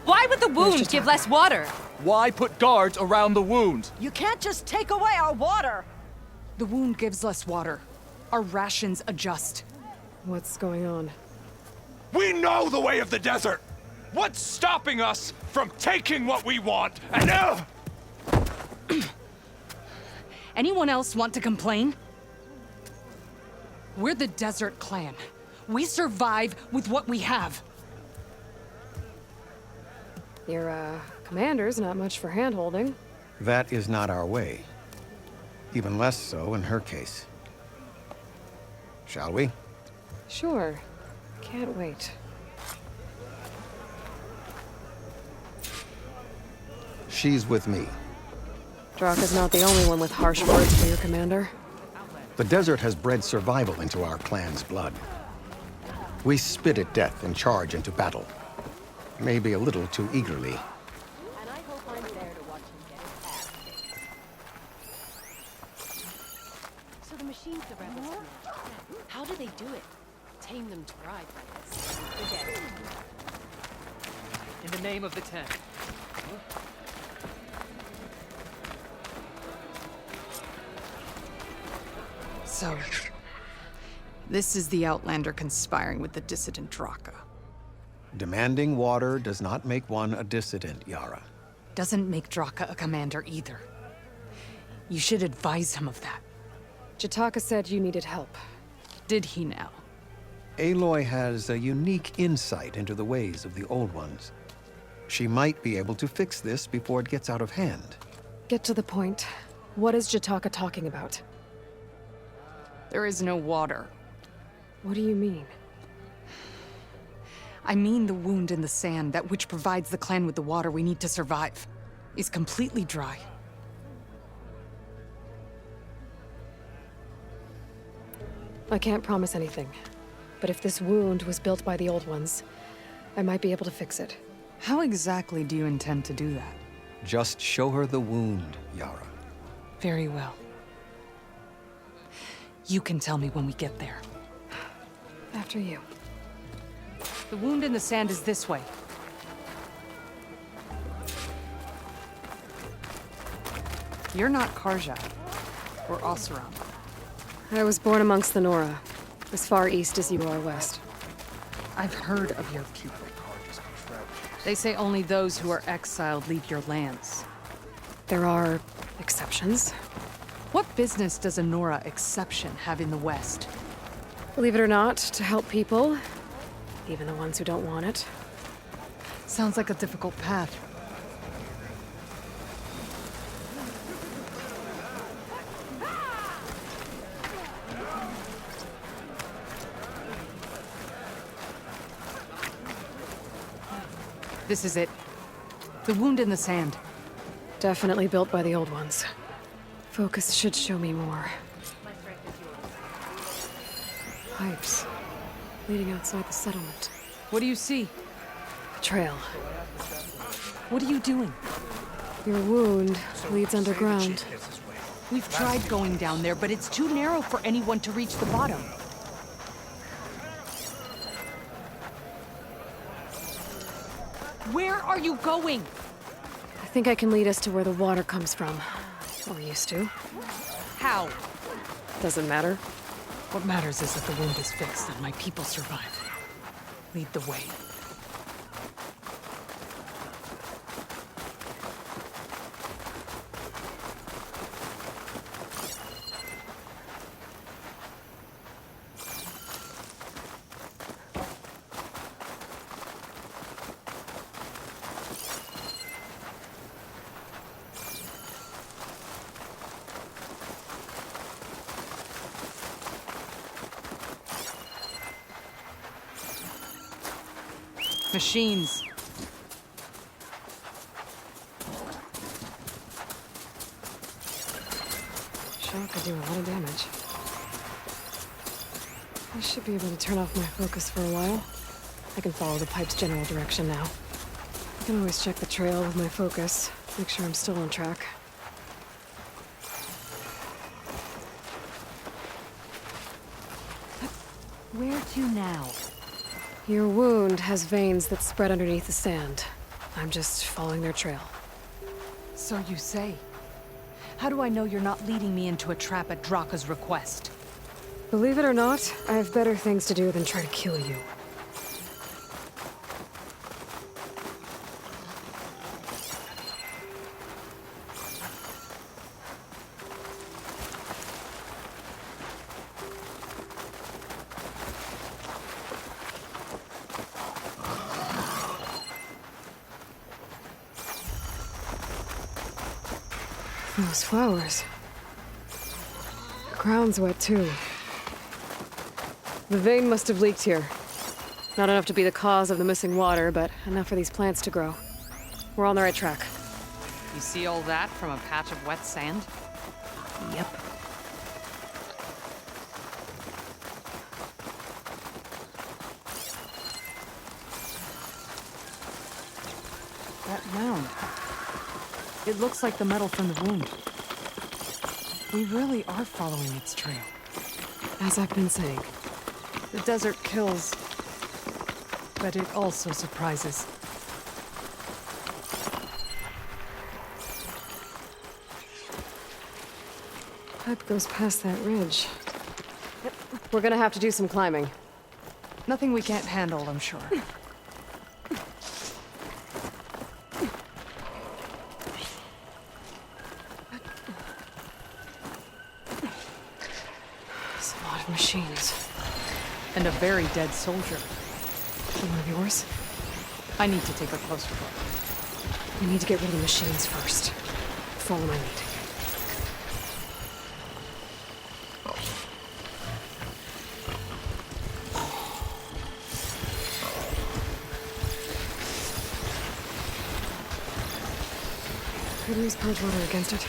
Why would the wound give less water? Why put guards around the wound? You can't just take away our water! The wound gives less water. Our rations adjust. What's going on? We know the way of the desert! What's stopping us from taking what we want and Anyone else want to complain? We're the Desert Clan. We survive with what we have. Your, commander's not much for hand-holding. That is not our way. Even less so in her case. Shall we? Sure. Can't wait. She's with me. Draka's not the only one with harsh words for your commander. The desert has bred survival into our clan's blood. We spit at death and charge into battle. Maybe a little too eagerly. And I hope I'm there to watch him get his ass kicked. So the machines the rebels made, how do they do it? Tame them to ride like this. Forget it. In the name of the Ten. So, this is the Outlander conspiring with the dissident Draka. Demanding water does not make one a dissident, Yara. Doesn't make Draka a commander either. You should advise him of that. Jataka said you needed help. Did he now? Aloy has a unique insight into the ways of the Old Ones. She might be able to fix this before it gets out of hand. Get to the point. What is Jataka talking about? There is no water. What do you mean? I mean the wound in the sand, that which provides the clan with the water we need to survive, is completely dry. I can't promise anything. But if this wound was built by the Old Ones, I might be able to fix it. How exactly do you intend to do that? Just show her the wound, Yara. Very well. You can tell me when we get there. After you. The wound in the sand is this way. You're not Karja, or Oseram. I was born amongst the Nora, as far east as you are west. I've heard of your people. They say only those who are exiled leave your lands. There are exceptions. What business does a Nora exception have in the West? Believe it or not, to help people, even the ones who don't want it. Sounds like a difficult path. This is it. The wound in the sand. Definitely built by the Old Ones. Focus should show me more. Pipes. Leading outside the settlement. What do you see? A trail. What are you doing? Your wound leads underground. We've tried going down there, but it's too narrow for anyone to reach the bottom. Where are you going? I think I can lead us to where the water comes from. Or used to. How? Doesn't matter. What matters is that the wound is fixed and my people survive. Lead the way. Machines. Shot could do a lot of damage. I should be able to turn off my focus for a while. I can follow the pipe's general direction now. I can always check the trail with my focus, make sure I'm still on track. Where to now? Your wound has veins that spread underneath the sand. I'm just following their trail. So you say. How do I know you're not leading me into a trap at Draka's request? Believe it or not, I have better things to do than try to kill you. Those flowers. The ground's wet too. The vein must have leaked here. Not enough to be the cause of the missing water, but enough for these plants to grow. We're on the right track. You see all that from a patch of wet sand? Yep. That mound. It looks like the metal from the wound. We really are following its trail. As I've been saying. The desert kills, but it also surprises. Pipe goes past that ridge. We're gonna have to do some climbing. Nothing we can't handle, I'm sure. It's a lot of machines. And a very dead soldier. One of yours? I need to take a closer look. We need to get rid of the machines first. Follow my lead. Could use purge water against it.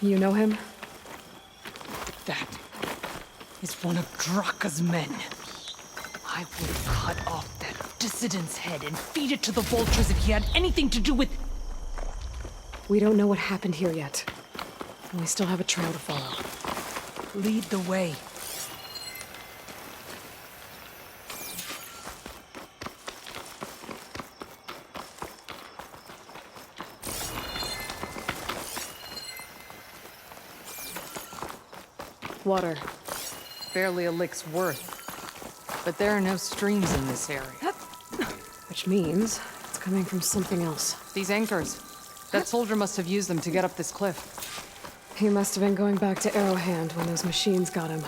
You know him? That is one of Draka's men. I would have cut off that dissident's head and feed it to the vultures if he had anything to do with... We don't know what happened here yet. And we still have a trail to follow. Lead the way. Water. Barely a lick's worth. But there are no streams in this area. Which means it's coming from something else. These anchors. That soldier must have used them to get up this cliff. He must have been going back to Arrowhand when those machines got him.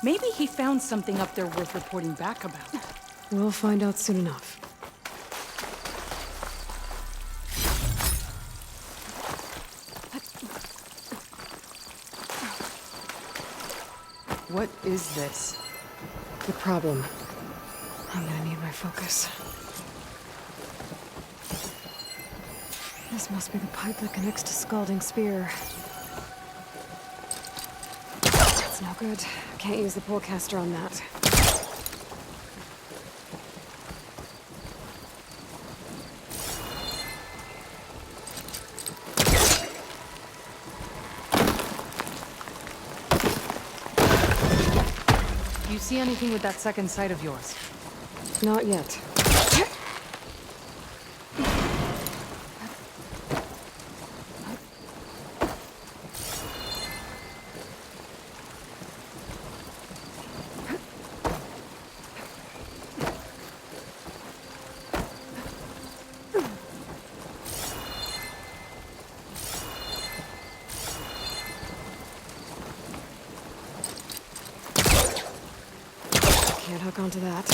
Maybe he found something up there worth reporting back about. We'll find out soon enough. What is this? The problem. I'm gonna need my focus. This must be the pipe that connects to Scalding Spear. That's no good. Can't use the pullcaster on that. Do you see anything with that second sight of yours? Not yet. Can't hook onto that.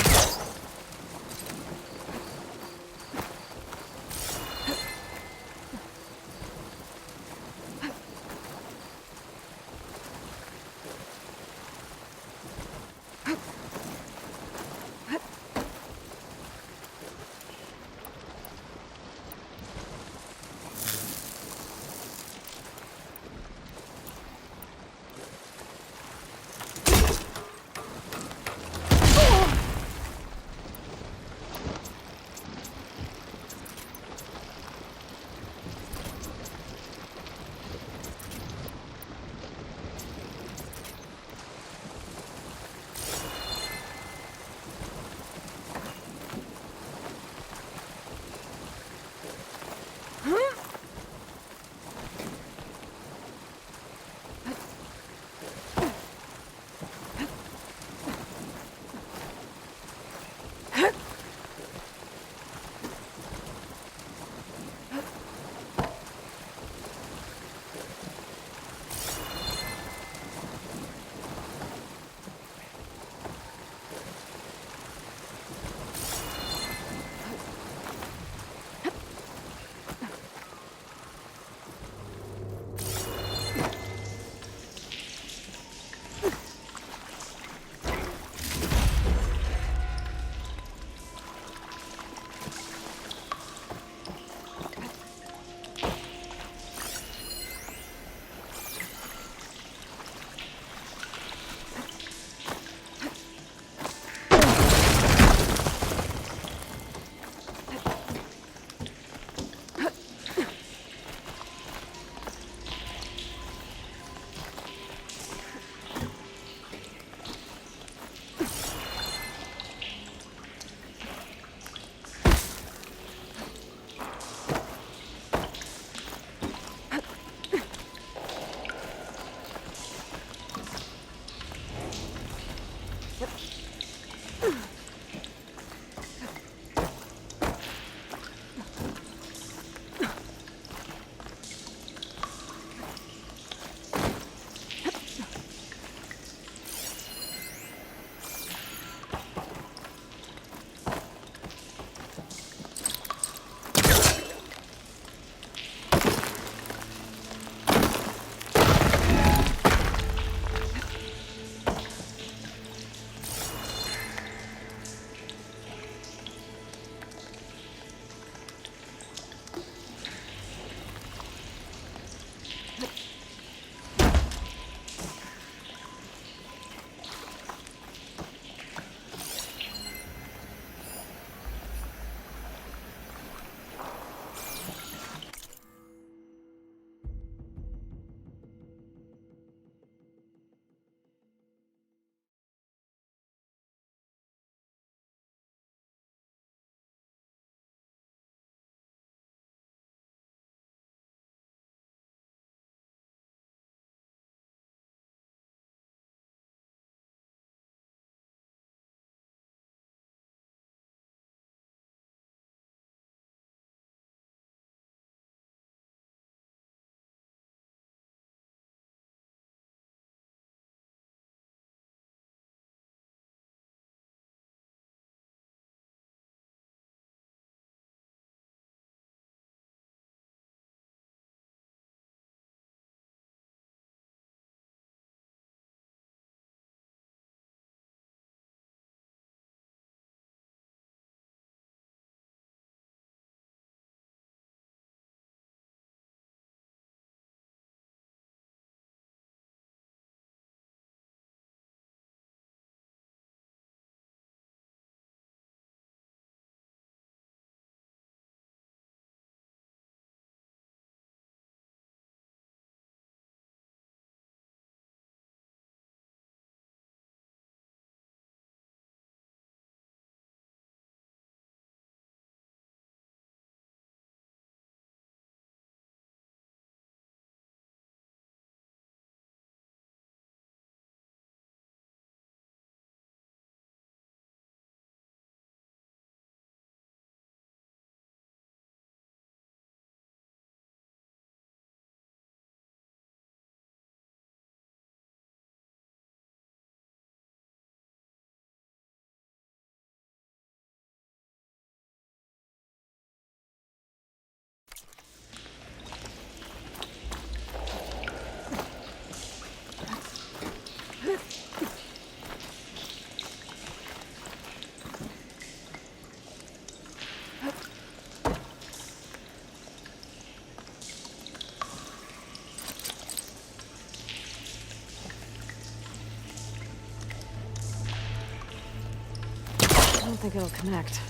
don't think it'll connect.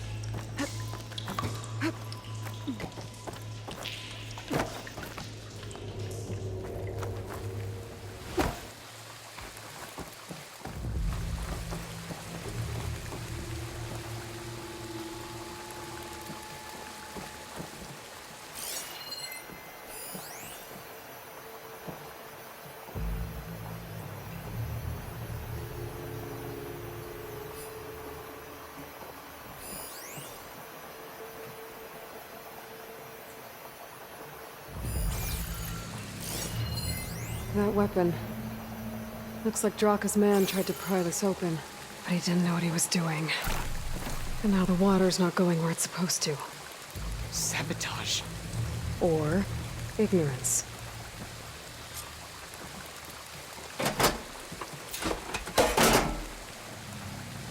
That weapon. Looks like Draka's man tried to pry this open, but he didn't know what he was doing. And now the water's not going where it's supposed to. Sabotage. Or ignorance.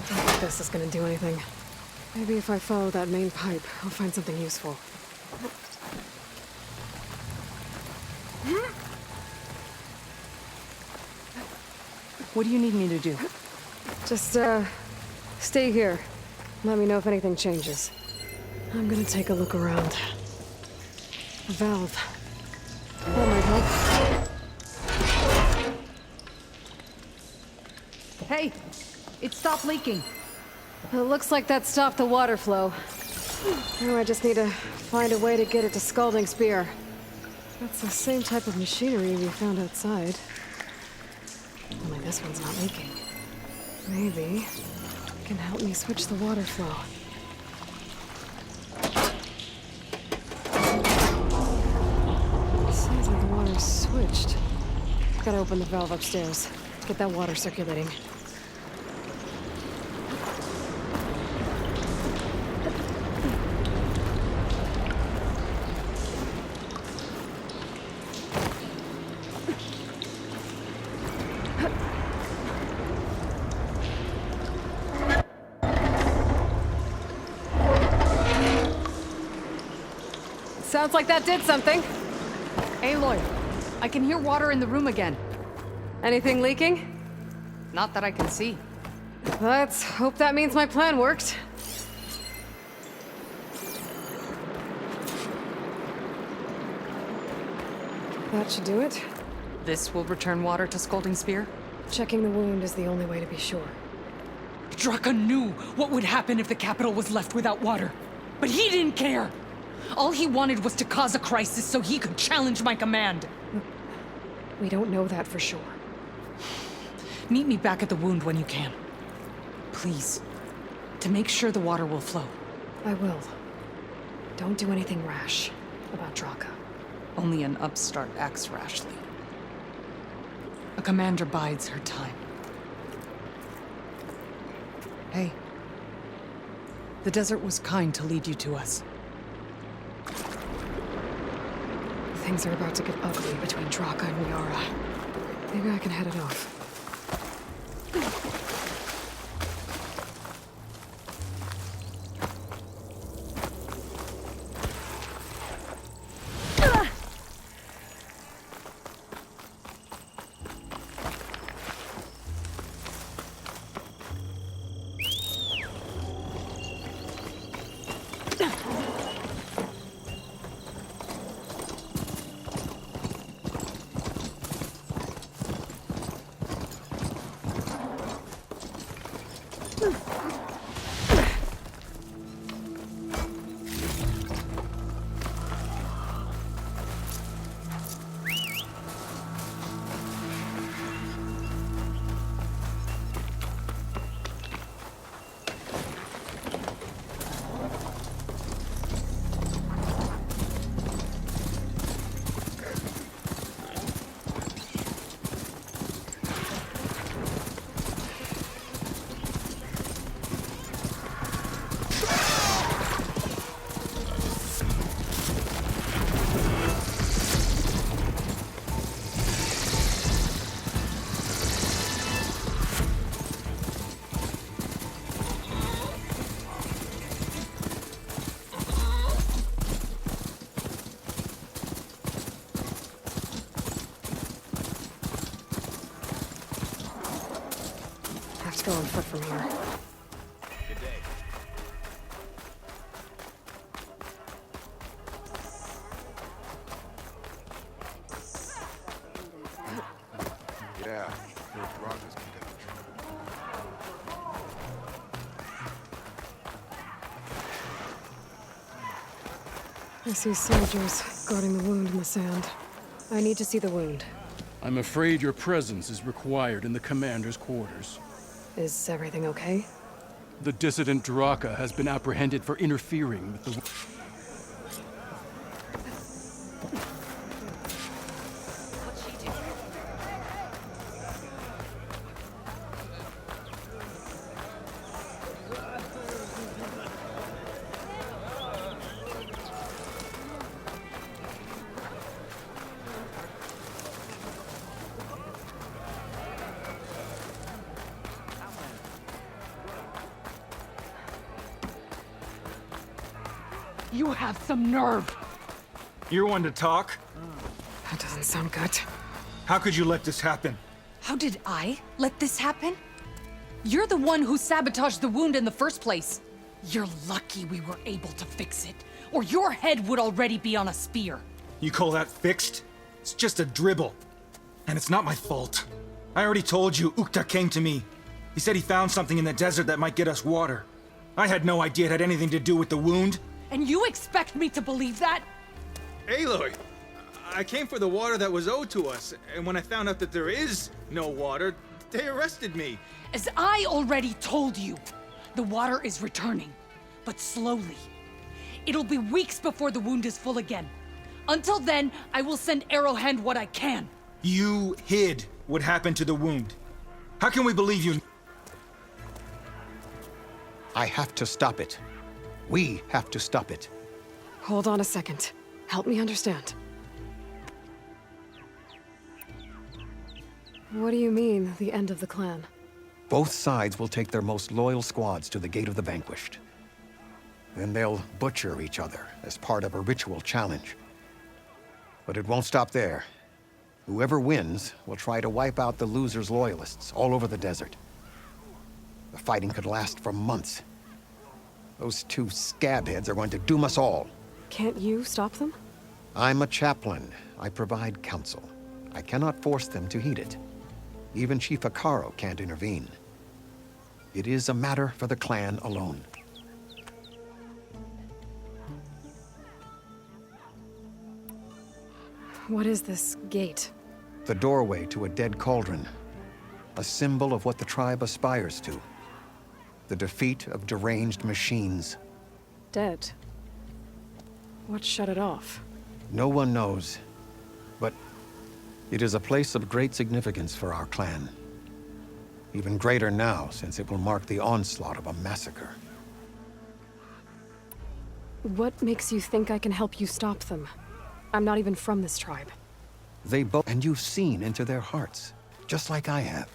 Don't think this is gonna do anything. Maybe if I follow that main pipe, I'll find something useful. What do you need me to do? Just, stay here. Let me know if anything changes. I'm gonna take a look around. A valve. That might help. Hey! It stopped leaking. It looks like that stopped the water flow. Now I just need to find a way to get it to Scalding Spear. That's the same type of machinery we found outside. Only this one's not leaking. Maybe it can help me switch the water flow. Seems like the water's switched. Gotta open the valve upstairs to get that water circulating. Sounds like that did something. Aloy, I can hear water in the room again. Anything leaking? Not that I can see. Let's hope that means my plan worked. That should do it. This will return water to Scalding Spear? Checking the wound is the only way to be sure. Draka knew what would happen if the capital was left without water. But he didn't care! All he wanted was to cause a crisis so he could challenge my command. We don't know that for sure. Meet me back at the wound when you can. Please. To make sure the water will flow. I will. Don't do anything rash about Draka. Only an upstart acts rashly. A commander bides her time. Hey. The desert was kind to lead you to us. Things are about to get ugly between Draka and Liara. Maybe I can head it off. Go on foot from here. Good day. I see soldiers guarding the wound in the sand. I need to see the wound. I'm afraid your presence is required in the commander's quarters. Is everything okay? The dissident Draka has been apprehended for interfering with the... You have some nerve! You're one to talk? That doesn't sound good. How could you let this happen? How did I let this happen? You're the one who sabotaged the wound in the first place. You're lucky we were able to fix it, or your head would already be on a spear. You call that fixed? It's just a dribble. And it's not my fault. I already told you, Ukta came to me. He said he found something in the desert that might get us water. I had no idea it had anything to do with the wound. And you expect me to believe that? Aloy, I came for the water that was owed to us, and when I found out that there is no water, they arrested me. As I already told you, the water is returning, but slowly. It'll be weeks before the wound is full again. Until then, I will send Arrowhand what I can. You hid what happened to the wound. How can we believe you? I have to stop it. We have to stop it. Hold on a second. Help me understand. What do you mean, the end of the clan? Both sides will take their most loyal squads to the Gate of the Vanquished. Then they'll butcher each other as part of a ritual challenge. But it won't stop there. Whoever wins will try to wipe out the loser's loyalists all over the desert. The fighting could last for months. Those two scabheads are going to doom us all. Can't you stop them? I'm a chaplain. I provide counsel. I cannot force them to heed it. Even Chief Akaro can't intervene. It is a matter for the clan alone. What is this gate? The doorway to a dead cauldron. A symbol of what the tribe aspires to. The defeat of deranged machines. Dead. What shut it off? No one knows, but it is a place of great significance for our clan. Even greater now, since it will mark the onslaught of a massacre. What makes you think I can help you stop them? I'm not even from this tribe. They both, and you've seen into their hearts, just like I have.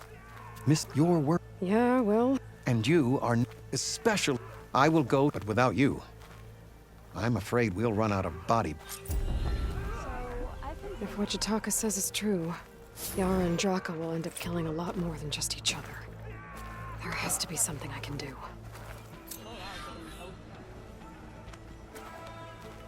Missed your work. Yeah, well... And you are especially... I will go, but without you, I'm afraid we'll run out of body. If what Jataka says is true, Yara and Draka will end up killing a lot more than just each other. There has to be something I can do.